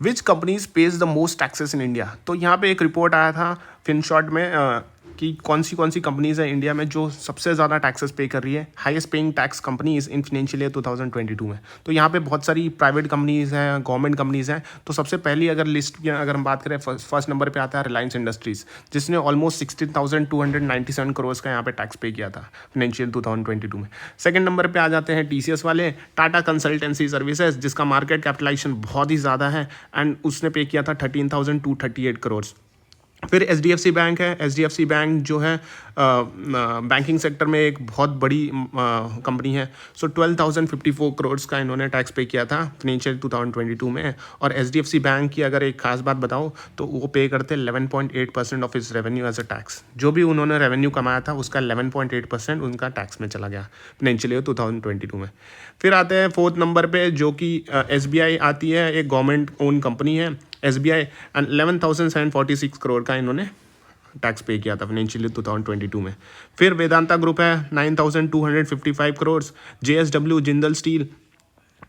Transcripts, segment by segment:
Which companies page the most taxes in India. तो यहाँ पे एक रिपोर्ट आया था फिनशॉट में कि कौन सी कंपनीज है इंडिया में जो सबसे ज़्यादा टैक्सेस पे कर रही है, highest paying tax companies in financial year 2022 में। तो यहाँ पे बहुत सारी प्राइवेट कंपनीज हैं, गवर्नमेंट कंपनीज हैं। तो सबसे पहली अगर लिस्ट की अगर हम बात करें, फर्स्ट नंबर पे आता है रिलायंस इंडस्ट्रीज, जिसने ऑलमोस्ट 16,297 करोड़ का यहाँ पे टैक्स पे किया था फाइनेंशियल 2022 में। सेकंड नंबर पे आ जाते हैं टीसीएस वाले, टाटा कंसल्टेंसी सर्विसेज, जिसका मार्केट कैपिटलाइजेशन बहुत ही ज़्यादा है एंड उसने पे किया था 13,238 करोड़। फिर एचडीएफसी बैंक है। एचडीएफसी बैंक जो है बैंकिंग सेक्टर में एक बहुत बड़ी कंपनी है। सो 12,054 करोड़ का इन्होंने टैक्स पे किया था फाइनेंशियल 2022 में। और एचडीएफसी बैंक की अगर एक खास बात बताऊं तो वो पे करते 11.8% ऑफ इस रेवेन्यू एज अ टैक्स। जो भी उन्होंने रेवेन्यू कमाया था उसका 11.8% उनका टैक्स में चला गया फाइनेंशियल ईयर 2022 में। फिर आते हैं फोर्थ नंबर पे, जो कि एसबीआई आती है, एक गवर्नमेंट ओन कंपनी है एसबीआई, एंड 11,746 करोड़ का इन्होंने टैक्स पे किया था फाइनेंशियल ईयर 2022 में। फिर वेदांता ग्रुप है 9,255 करोड़। JSW Jindal steel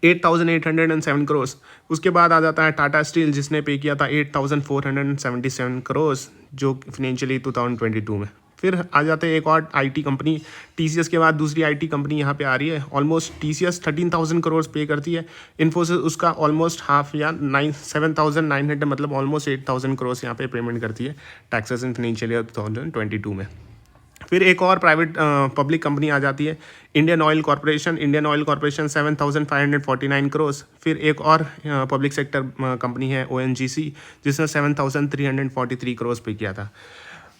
8,807 crore. उसके बाद आ जाता है टाटा स्टील, जिसने पे किया था 8,477 करोड़ जो फाइनेंशियल ईयर 2022 में। फिर आ जाते हैं एक और आईटी कंपनी, टीसीएस के बाद दूसरी आईटी कंपनी यहाँ पे आ रही है। ऑलमोस्ट टीसीएस 13,000 करोड़ पे करती है। इन्फोसिस उसका ऑलमोस्ट हाफ या 7,900 मतलब ऑलमोस्ट 8,000 करोड़ यहाँ पे पेमेंट करती है टैक्सेस इन फाइनेंशियल ईयर 2022 में। फिर एक और प्राइवेट पब्लिक कंपनी आ जाती है Indian oil corporation. Indian oil corporation 7,549 crore. फिर एक और पब्लिक सेक्टर कंपनी है ओएनजीसी, जिसने 7,343 करोड़ पे किया था।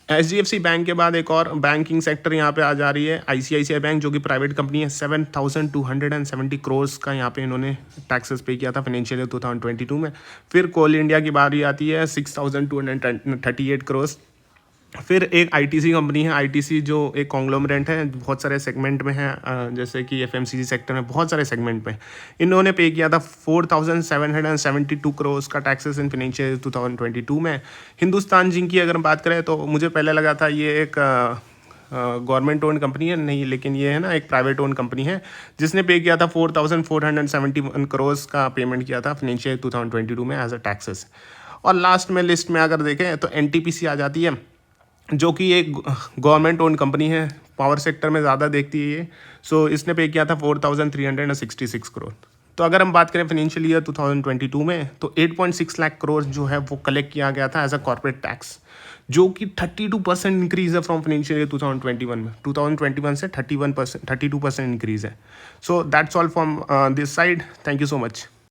एचडीएफसी बैंक के बाद एक और बैंकिंग सेक्टर यहाँ पे आ जा रही है आईसीआईसीआई बैंक, जो कि प्राइवेट कंपनी है। 7,270 करोड़ का यहाँ पे इन्होंने टैक्सेस पे किया था फाइनेंशियल ईयर 2022 में। फिर कोल इंडिया की बारी आती है 6,238 करोड़। फिर एक आईटीसी कंपनी है, आईटीसी जो एक कॉन्ग्लोमरेट है, बहुत सारे सेगमेंट में है, जैसे कि एफएमसीजी सेक्टर में बहुत सारे सेगमेंट में। इन्होंने पे किया था 4,772 करोड़ का टैक्सेस इन फाइनेंशियल 2022 में। हिंदुस्तान जिंक की अगर बात करें तो मुझे पहले लगा था ये एक गवर्नमेंट ओन कंपनी है, नहीं, लेकिन ये है ना एक प्राइवेट ओन कंपनी है, जिसने पे किया था 4,471 करोड़ का पेमेंट किया था फाइनेंशियल 2022 में एज अ टैक्सेस। और लास्ट में लिस्ट में अगर देखें तो एनटीपीसी आ जाती है, जो कि एक गवर्नमेंट ओन कंपनी है, पावर सेक्टर में ज़्यादा देखती है ये। सो इसने पे किया था 4,366 करोड़। तो अगर हम बात करें फाइनेंशियल ईयर 2022 में तो 8.6 लाख करोड़ जो है वो कलेक्ट किया गया था एज अ कॉर्पोरेट टैक्स, जो कि 32% इंक्रीज़ है फ्रॉम फाइनेंशियल ईयर 2021 में। 2021 से 32% इंक्रीज़ है। So that's all from this side. Thank you so much.